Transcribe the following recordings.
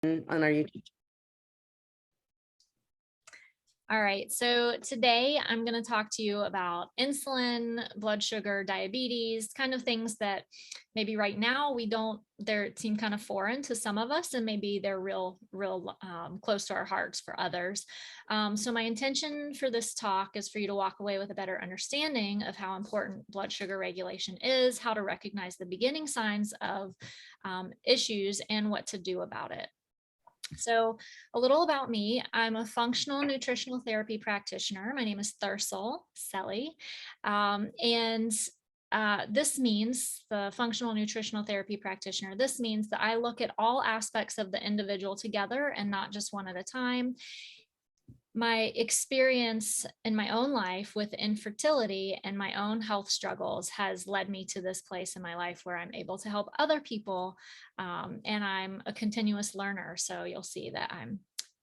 on our YouTube. All right, so today I'm going to talk to you about insulin, blood sugar, diabetes, kind of things that maybe right now they seem kind of foreign to some of us, and maybe they're real close to our hearts for others. So my intention for this talk is for you to walk away with a better understanding of how important blood sugar regulation is, how to recognize the beginning signs of issues, and what to do about it. So a little about me. I'm a functional nutritional therapy practitioner. My name is Thursall Celle. This means the functional nutritional therapy practitioner. This means that I look at all aspects of the individual together and not just one at a time. My experience in my own life with infertility and my own health struggles has led me to this place in my life where I'm able to help other people. And I'm a continuous learner. So you'll see that I'm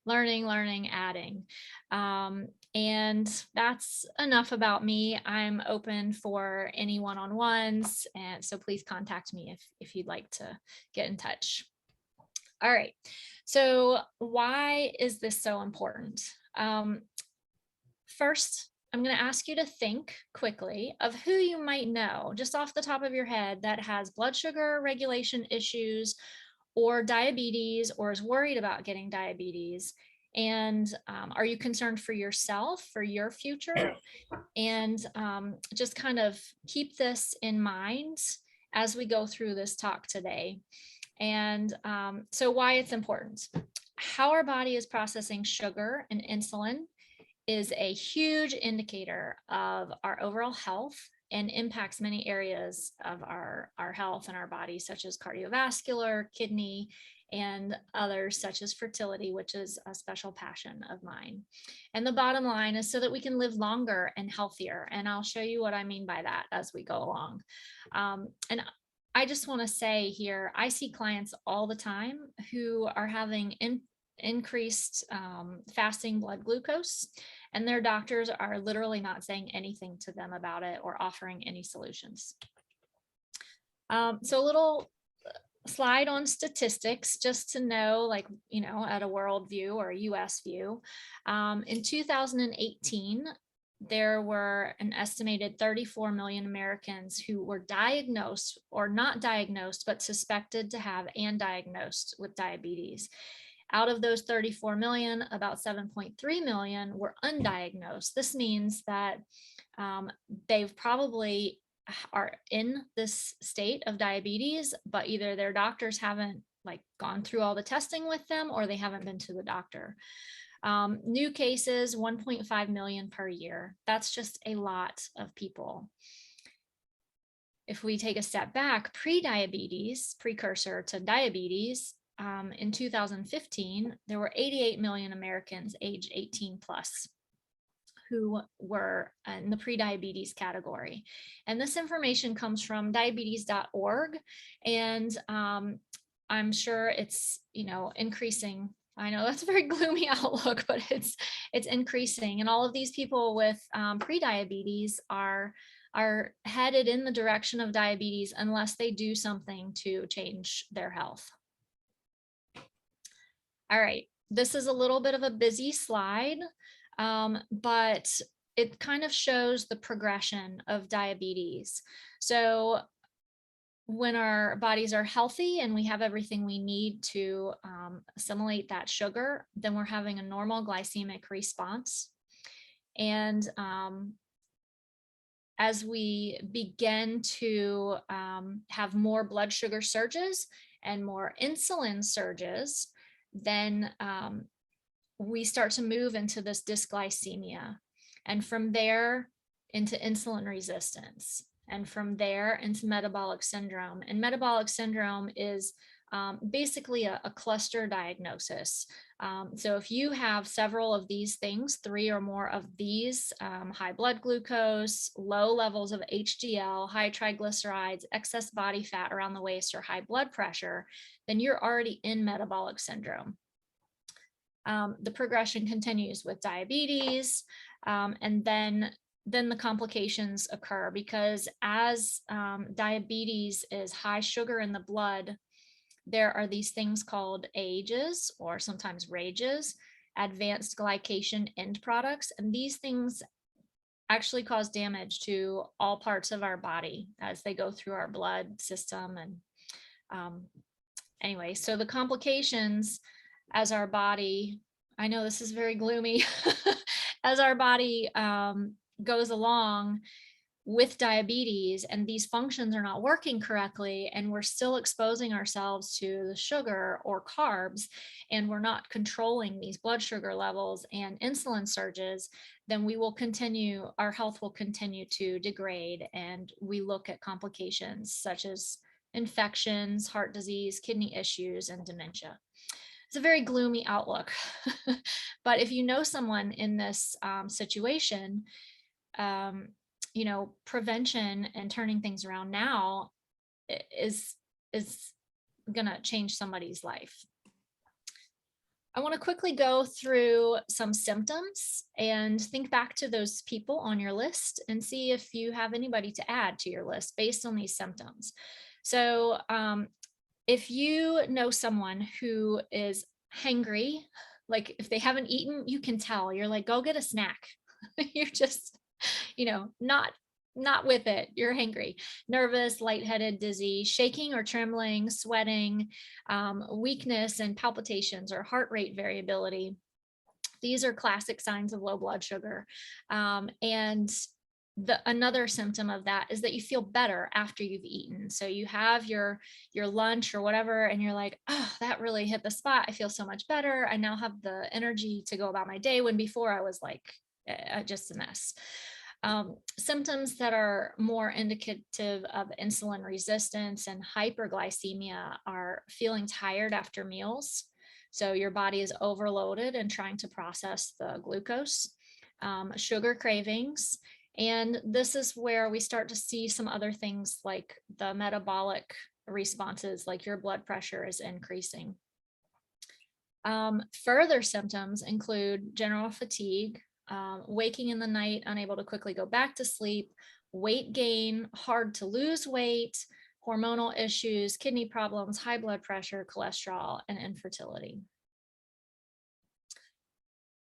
learning, adding. And that's enough about me. I'm open for any one-on-ones. And so please contact me if you'd like to get in touch. All right. So why is this so important? First, I'm going to ask you to think quickly of who you might know just off the top of your head that has blood sugar regulation issues or diabetes or is worried about getting diabetes. And are you concerned for yourself, for your future? And just kind of keep this in mind as we go through this talk today. And so why it's important. How our body is processing sugar and insulin is a huge indicator of our overall health and impacts many areas of our health and our body, such as cardiovascular, kidney, and others such as fertility, which is a special passion of mine. And the bottom line is so that we can live longer and healthier. And I'll show you what I mean by that as we go along. And I just want to say here, I see clients all the time who are having increased fasting blood glucose, and their doctors are literally not saying anything to them about it or offering any solutions. So a little slide on statistics just to know, like, at a world view or a US view. In 2018, there were an estimated 34 million Americans who were diagnosed or not diagnosed, but suspected to have and diagnosed with diabetes. Out of those 34 million, about 7.3 million were undiagnosed. This means that they've probably are in this state of diabetes, but either their doctors haven't gone through all the testing with them or they haven't been to the doctor. New cases, 1.5 million per year. That's just a lot of people. If we take a step back, pre-diabetes, precursor to diabetes, in 2015, there were 88 million Americans aged 18 plus who were in the pre-diabetes category. And this information comes from diabetes.org. And I'm sure it's, increasing. I know that's a very gloomy outlook, but it's increasing. And all of these people with pre-diabetes are headed in the direction of diabetes unless they do something to change their health. All right, this is a little bit of a busy slide, but it kind of shows the progression of diabetes. So when our bodies are healthy and we have everything we need to assimilate that sugar, then we're having a normal glycemic response. And as we begin to have more blood sugar surges and more insulin surges, then we start to move into this dysglycemia, and from there into insulin resistance, and from there into metabolic syndrome. And metabolic syndrome is basically a cluster diagnosis. So if you have several of these things, 3 or more of these, high blood glucose, low levels of HDL, high triglycerides, excess body fat around the waist, or high blood pressure, then you're already in metabolic syndrome. The progression continues with diabetes, and then the complications occur, because as diabetes is high sugar in the blood, there are these things called AGEs, or sometimes RAGEs, advanced glycation end products. And these things actually cause damage to all parts of our body as they go through our blood system. And anyway, so the complications as our body, I know this is very gloomy, as our body goes along with diabetes and these functions are not working correctly, and we're still exposing ourselves to the sugar or carbs, and we're not controlling these blood sugar levels and insulin surges, then we will continue, our health will continue to degrade, and we look at complications such as infections, heart disease, kidney issues, and dementia. It's a very gloomy outlook. But if you know someone in this situation, prevention and turning things around now is gonna change somebody's life. I want to quickly go through some symptoms and think back to those people on your list and see if you have anybody to add to your list based on these symptoms. So if you know someone who is hangry, like if they haven't eaten, you can tell. You're like, go get a snack. You're just, not with it. You're hangry, nervous, lightheaded, dizzy, shaking or trembling, sweating, weakness and palpitations or heart rate variability. These are classic signs of low blood sugar. And another symptom of that is that you feel better after you've eaten. So you have your lunch or whatever, and you're like, oh, that really hit the spot. I feel so much better. I now have the energy to go about my day, when before I was like just a mess. Symptoms that are more indicative of insulin resistance and hyperglycemia are feeling tired after meals. So your body is overloaded and trying to process the glucose, sugar cravings. And this is where we start to see some other things like the metabolic responses, like your blood pressure is increasing. Further symptoms include general fatigue, waking in the night, unable to quickly go back to sleep, weight gain, hard to lose weight, hormonal issues, kidney problems, high blood pressure, cholesterol, and infertility.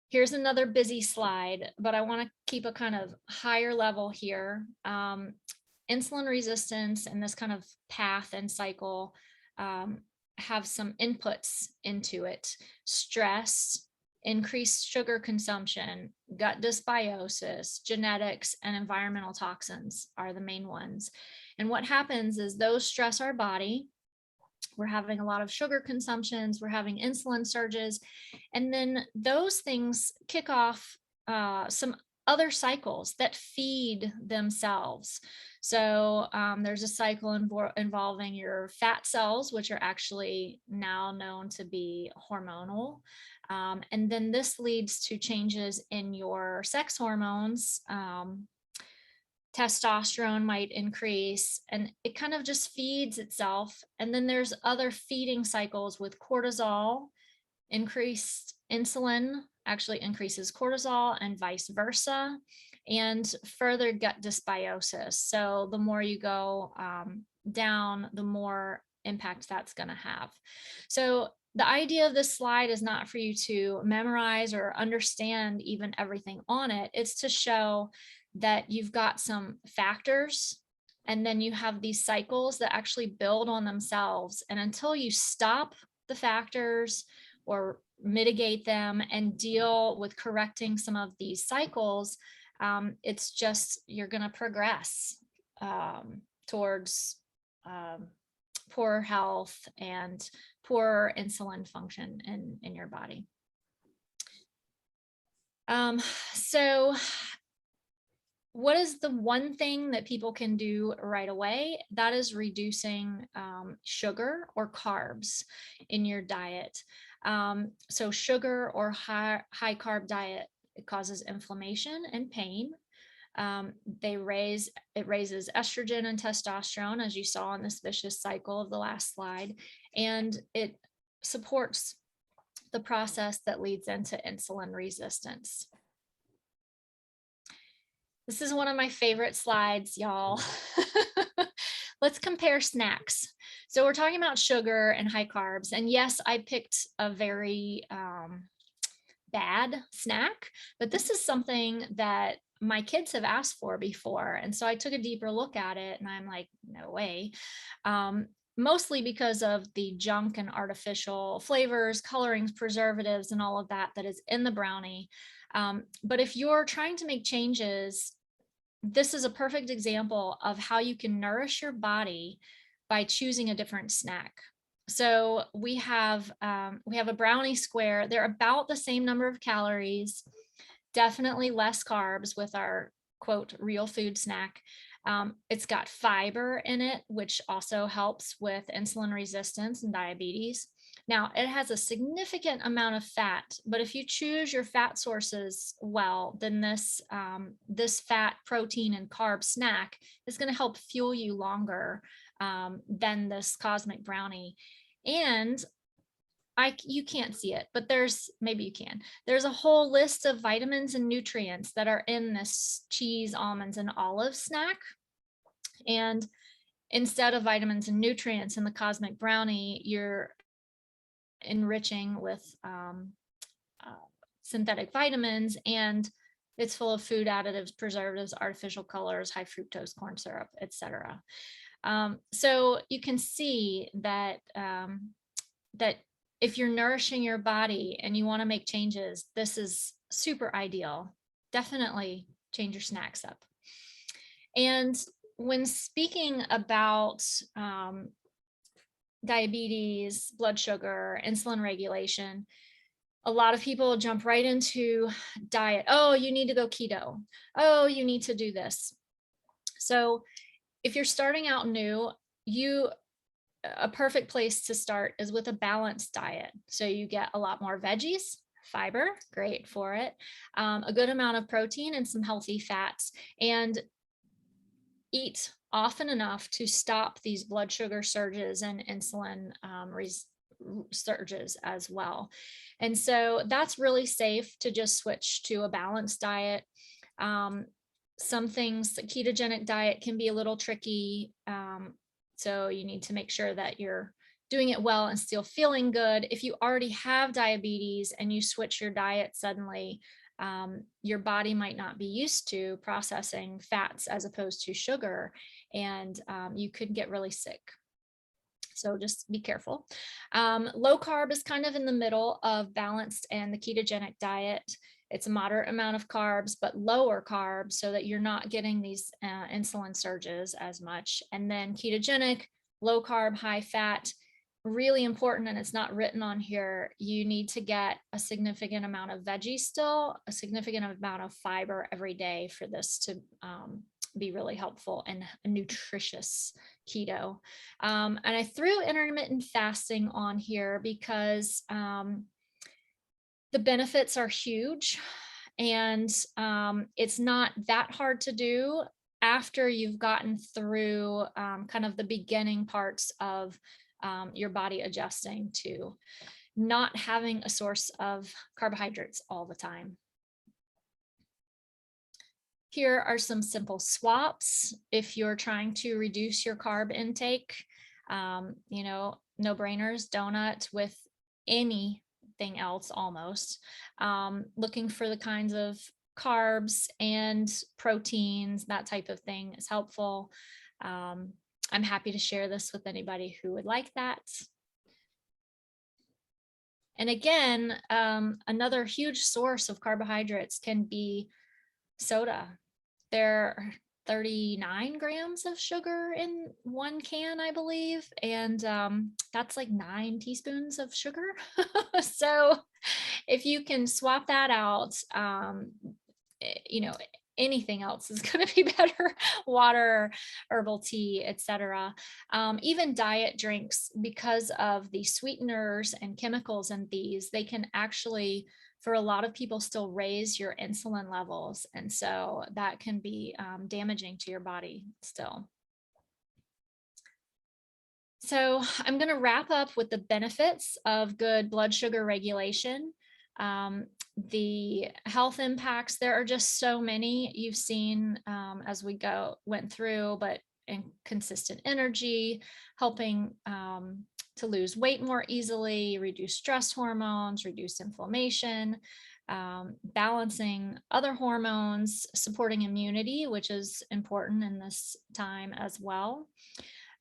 Here's another busy slide, but I want to keep a kind of higher level here. Insulin resistance and this kind of path and cycle have some inputs into it. Stress, increased sugar consumption, gut dysbiosis, genetics, and environmental toxins are the main ones. And what happens is those stress our body. We're having a lot of sugar consumptions, we're having insulin surges, and then those things kick off some other cycles that feed themselves. So there's a cycle involving your fat cells, which are actually now known to be hormonal. And then this leads to changes in your sex hormones. Testosterone might increase, and it kind of just feeds itself. And then there's other feeding cycles with cortisol. Increased insulin actually increases cortisol, and vice versa, and further gut dysbiosis. So the more you go down, the more impact that's going to have. So the idea of this slide is not for you to memorize or understand even everything on it. It's to show that you've got some factors, and then you have these cycles that actually build on themselves. And until you stop the factors or mitigate them and deal with correcting some of these cycles, it's just, you're going to progress towards poor health and poor insulin function in your body. So what is the one thing that people can do right away? That is reducing sugar or carbs in your diet. So sugar or high carb diet, it causes inflammation and pain. It raises estrogen and testosterone, as you saw in this vicious cycle of the last slide, and it supports the process that leads into insulin resistance. This is one of my favorite slides, y'all. let's compare snacks. So we're talking about sugar and high carbs. And yes, I picked a very bad snack, but this is something that my kids have asked for before. And so I took a deeper look at it and I'm like, no way. Mostly because of the junk and artificial flavors, colorings, preservatives, and all of that that is in the brownie. But if you're trying to make changes, this is a perfect example of how you can nourish your body by choosing a different snack. So we have a brownie square. They're about the same number of calories, definitely less carbs with our quote real food snack. It's got fiber in it, which also helps with insulin resistance and diabetes. Now, it has a significant amount of fat, but if you choose your fat sources well, then this fat, protein, and carb snack is going to help fuel you longer than this cosmic brownie. And you can't see it, but maybe you can. There's a whole list of vitamins and nutrients that are in this cheese, almonds, and olive snack. And instead of vitamins and nutrients in the cosmic brownie, you're enriching with synthetic vitamins, and it's full of food additives, preservatives, artificial colors, high fructose corn syrup, etc. So you can see that that if you're nourishing your body and you want to make changes, this is super ideal. Definitely change your snacks up. And when speaking about diabetes, blood sugar, insulin regulation, a lot of people jump right into diet. Oh, you need to go keto. Oh, you need to do this. So if you're starting out new, a perfect place to start is with a balanced diet. So you get a lot more veggies, fiber, great for it, a good amount of protein and some healthy fats, and eat often enough to stop these blood sugar surges and insulin surges as well. And so that's really safe to just switch to a balanced diet. Some things, the ketogenic diet can be a little tricky. So you need to make sure that you're doing it well and still feeling good. If you already have diabetes and you switch your diet suddenly, your body might not be used to processing fats as opposed to sugar, and you could get really sick. So just be careful. Low carb is kind of in the middle of balanced and the ketogenic diet. It's a moderate amount of carbs, but lower carbs so that you're not getting these insulin surges as much. And then ketogenic, low carb, high fat, really important, and it's not written on here, you need to get a significant amount of veggies still, a significant amount of fiber every day for this to be really helpful and nutritious keto. And I threw intermittent fasting on here because the benefits are huge, and it's not that hard to do after you've gotten through kind of the beginning parts of your body adjusting to not having a source of carbohydrates all the time. Here are some simple swaps if you're trying to reduce your carb intake. No-brainers, donut with anything else almost. Looking for the kinds of carbs and proteins, that type of thing is helpful. I'm happy to share this with anybody who would like that. And again, another huge source of carbohydrates can be soda. There are 39 grams of sugar in one can, I believe, and that's like 9 teaspoons of sugar. So if you can swap that out, anything else is going to be better. Water, herbal tea, etc. Even diet drinks, because of the sweeteners and chemicals in these, they can actually, for a lot of people, still raise your insulin levels. And so that can be damaging to your body still. So I'm going to wrap up with the benefits of good blood sugar regulation. The health impacts, there are just so many you've seen as we went through, but consistent energy, helping to lose weight more easily, reduce stress hormones, reduce inflammation, balancing other hormones, supporting immunity, which is important in this time as well,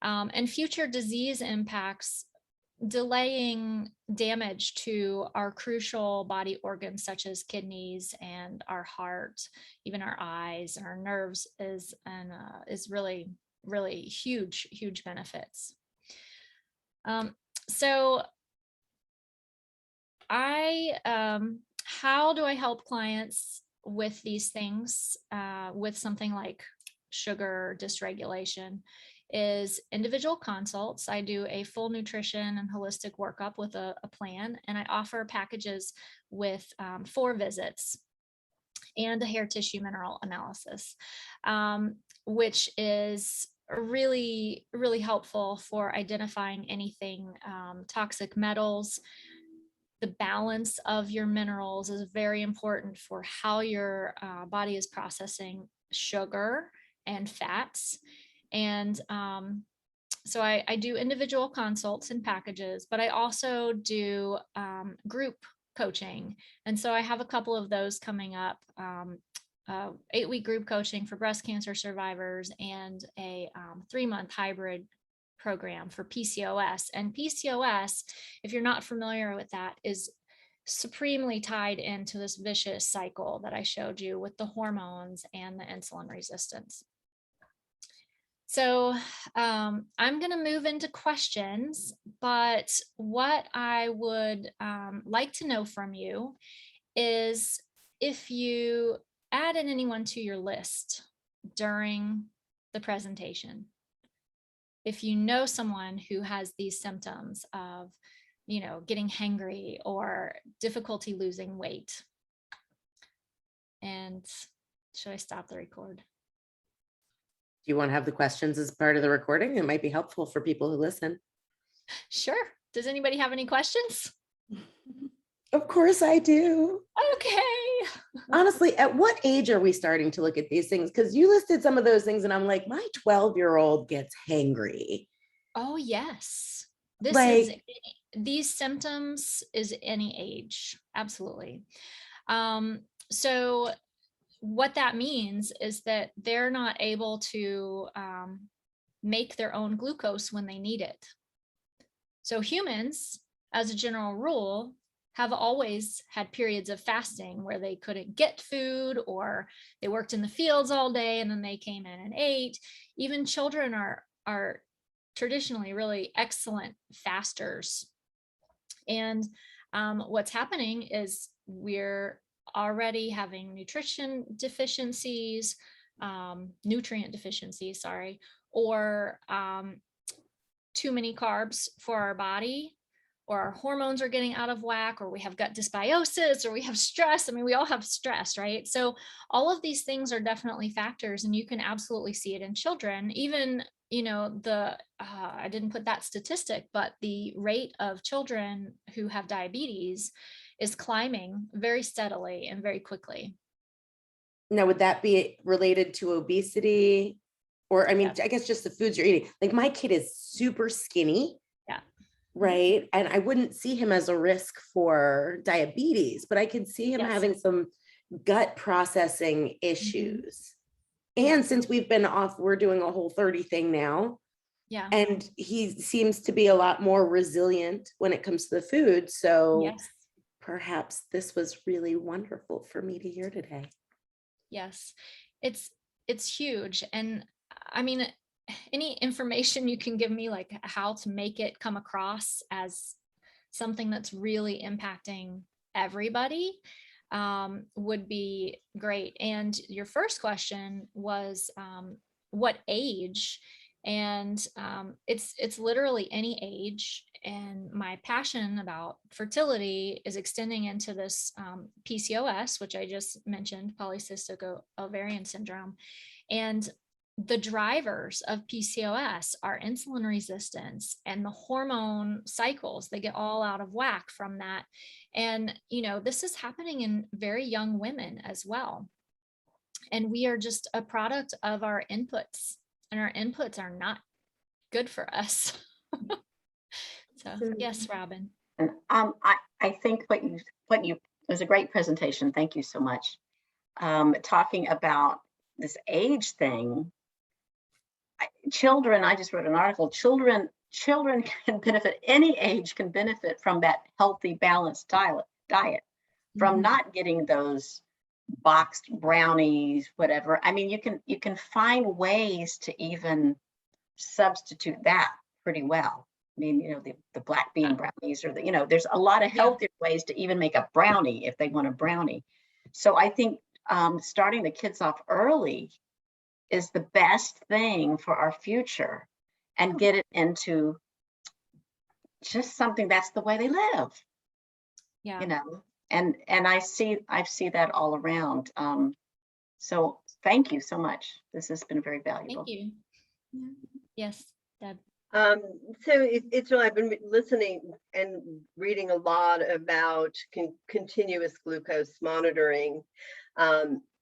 and future disease impacts, delaying damage to our crucial body organs such as kidneys and our heart, even our eyes, our nerves, is really, really huge benefits. So how do I help clients with these things, with something like sugar dysregulation? Is individual consults. I do a full nutrition and holistic workup with a plan, and I offer packages with 4 visits and a hair tissue mineral analysis, which is really, really helpful for identifying anything, toxic metals. The balance of your minerals is very important for how your body is processing sugar and fats. And so I do individual consults and packages, but I also do group coaching. And so I have a couple of those coming up, 8-week group coaching for breast cancer survivors and a 3-month hybrid program for PCOS. And PCOS, if you're not familiar with that, is supremely tied into this vicious cycle that I showed you with the hormones and the insulin resistance. So I'm going to move into questions, but what I would like to know from you is if you added anyone to your list during the presentation. If you know someone who has these symptoms of, getting hangry or difficulty losing weight. And should I stop the record? Do you want to have the questions as part of the recording? It might be helpful for people who listen. Sure. Does anybody have any questions? Of course I do. Okay. Honestly, at what age are we starting to look at these things? Because you listed some of those things and I'm like, my 12-year-old gets hangry. Oh, yes. These symptoms is any age. Absolutely. So what that means is that they're not able to make their own glucose when they need it. So humans, as a general rule, have always had periods of fasting where they couldn't get food, or they worked in the fields all day and then they came in and ate. Even children are traditionally really excellent fasters. And what's happening is we're already having nutrient deficiencies, or too many carbs for our body, or our hormones are getting out of whack, or we have gut dysbiosis, or we have stress. I mean, we all have stress, right? So all of these things are definitely factors, and you can absolutely see it in children. Even, I didn't put that statistic, but the rate of children who have diabetes is climbing very steadily and very quickly. Now, would that be related to obesity? Or, I mean, Yes. I guess just the foods you're eating. Like my kid is super skinny. Yeah. Right. And I wouldn't see him as a risk for diabetes, but I could see him Yes. having some gut processing issues. And Yes. since we've been off, we're doing a Whole30 thing now. Yeah. And he seems to be a lot more resilient when it comes to the food. So Yes. perhaps this was really wonderful for me to hear today. Yes. It's huge. And I mean, any information you can give me, like how to make it come across as something that's really impacting everybody, would be great. And your first question was, what age? And it's literally any age. And my passion about fertility is extending into this PCOS, which I just mentioned, polycystic ovarian syndrome. And the drivers of PCOS are insulin resistance and the hormone cycles. They get all out of whack from that. And, this is happening in very young women as well. And we are just a product of our inputs. and our inputs are not good for us. So yes, Robin. And I think what you it was a great presentation. Thank you so much. Talking about this age thing, children, I just wrote an article, children can benefit, any age can benefit from that healthy, balanced diet, from not getting those boxed brownies, whatever. I mean, you can find ways to even substitute that pretty well. I mean, you know, the black bean brownies, or you know, there's a lot of healthier ways to even make a brownie if they want a brownie. So I think starting the kids off early is the best thing for our future, and get it into just something that's the way they live. Yeah. You know, and I see that all around. So thank you so much. This has been very valuable. Thank you. Yes, Deb. So it's I've been listening and reading a lot about continuous glucose monitoring,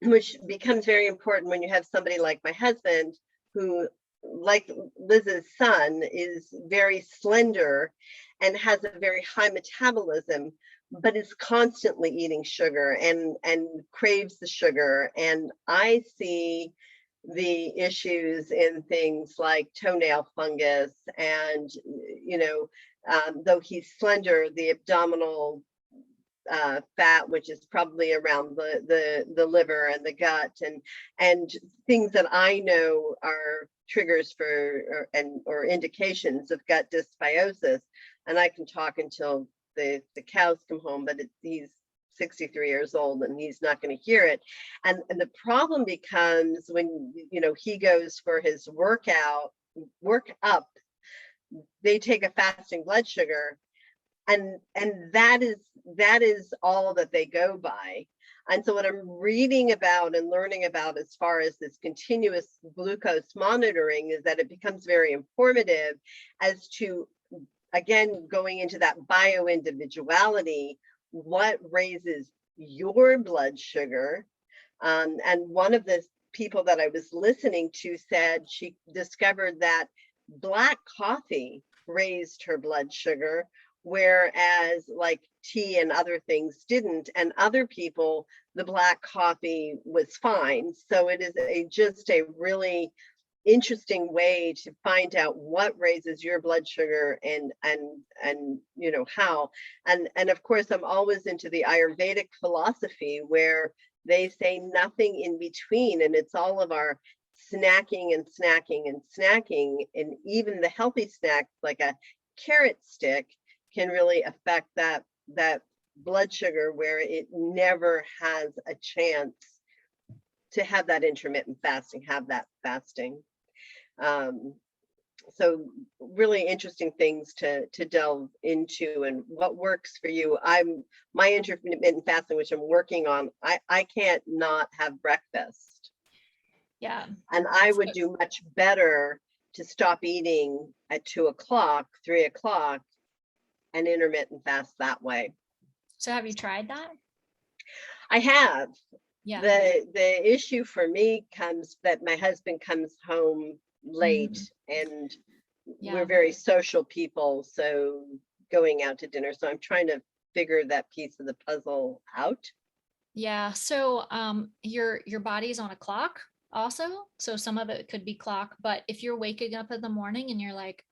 which becomes very important when you have somebody like my husband, who, like Liz's son, is very slender and has a very high metabolism, but is constantly eating sugar and craves the sugar. And I see the issues in things like toenail fungus, and you know, though he's slender, the abdominal fat, which is probably around the liver and the gut, and things that I know are triggers for or indications of gut dysbiosis. And I can talk until the cows come home, but he's 63 years old and he's not going to hear it. And the problem becomes when, you know, he goes for his work up, they take a fasting blood sugar, and that is all that they go by. And so what I'm reading about and learning about as far as this continuous glucose monitoring is that it becomes very informative as to, again, going into that bioindividuality, what raises your blood sugar. And one of the people that I was listening to said she discovered that black coffee raised her blood sugar, whereas like tea and other things didn't, and other people, the black coffee was fine. So it is just a really interesting way to find out what raises your blood sugar and you know how. And of course, I'm always into the Ayurvedic philosophy, where they say nothing in between, and it's all of our snacking and snacking and snacking. And even the healthy snacks like a carrot stick can really affect that blood sugar, where it never has a chance to have that intermittent fasting, have that fasting. So really interesting things to delve into, and what works for you. My intermittent fasting, which I'm working on, I can't not have breakfast. Yeah. And I would do much better to stop eating at 2 o'clock, 3 o'clock, and intermittent fast that way. So have you tried that? I have. Yeah. The issue for me comes that my husband comes home late, and we're very social people, so going out to dinner. So I'm trying to figure that piece of the puzzle out. Yeah. So your body's on a clock also. So some of it could be clock, but if you're waking up in the morning and you're like,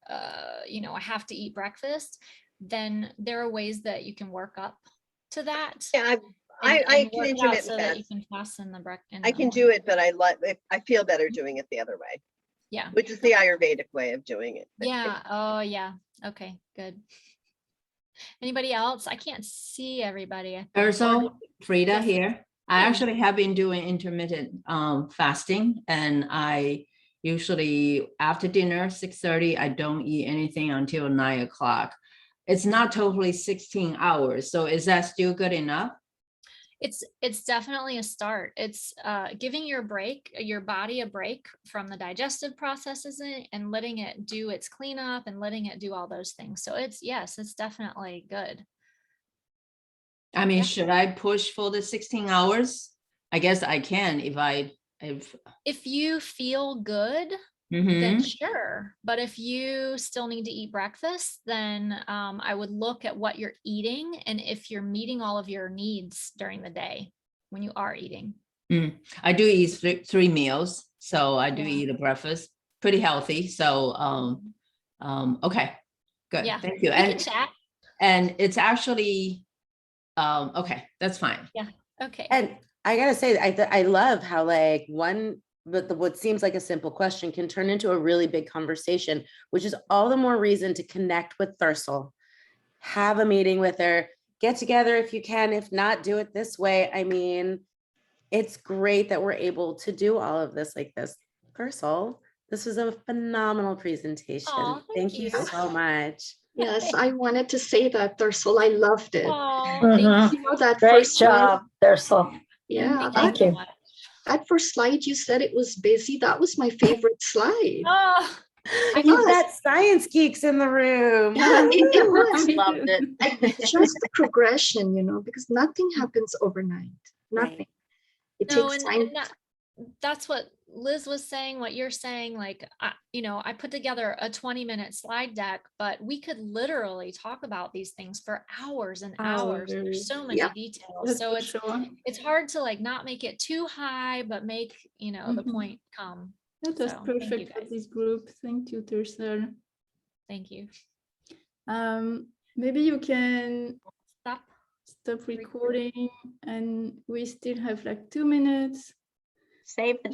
you know, I have to eat breakfast, then there are ways that you can work up to that. Yeah, I can intermittent so fast. that you can fast in the breakfast. I can do it, but I feel better doing it the other way. Yeah. Which is the Ayurvedic way of doing it. Yeah. Oh yeah. Okay, good. Anybody else? I can't see everybody. Thursall, Frida Yes. here. I actually have been doing intermittent fasting, and I usually after dinner, 6:30, I don't eat anything until 9 o'clock. It's not totally 16 hours. So is that still good enough? It's definitely a start. It's giving your body a break from the digestive processes and letting it do its cleanup and letting it do all those things. So it's definitely good. I mean, Yeah. should I push for the 16 hours? I guess I can if you feel good, then Mhm. sure. But if you still need to eat breakfast, then I would look at what you're eating and if you're meeting all of your needs during the day when you are eating. I do eat three meals, so I do Yeah. eat a breakfast, pretty healthy. So, okay, good, Yeah, thank you. we can chat. And it's actually, okay, that's fine. Yeah, okay. And I gotta say, I love how like what seems like a simple question can turn into a really big conversation, which is all the more reason to connect with Thursall, have a meeting with her, get together if you can, if not, do it this way. I mean, it's great that we're able to do all of this like this. Thursall, this was a phenomenal presentation. Aw, Thank you so much. Yes, I wanted to say that, Thursall. I loved it. Oh, Mhm. You know, that Great first slide, job, Thursall. yeah, Thank that, you. that first slide you said it was busy. That was my favorite slide. Oh, I Yes. got science geeks in the room. Yeah, it was. Loved it. It's just the progression, you know, because nothing happens overnight. Right. Nothing. It no, takes and time. that's what Liz was saying, what you're saying, like, I put together a 20-minute slide deck, but we could literally talk about these things for hours and hours. There's so many Yeah. details. So it's hard to like not make it too high, but make, the point come. That was So, thank you, perfect for guys. this group. Thank you, Thursall. Thank you. Maybe you can Stop. stop recording, and we still have like 2 minutes. Save the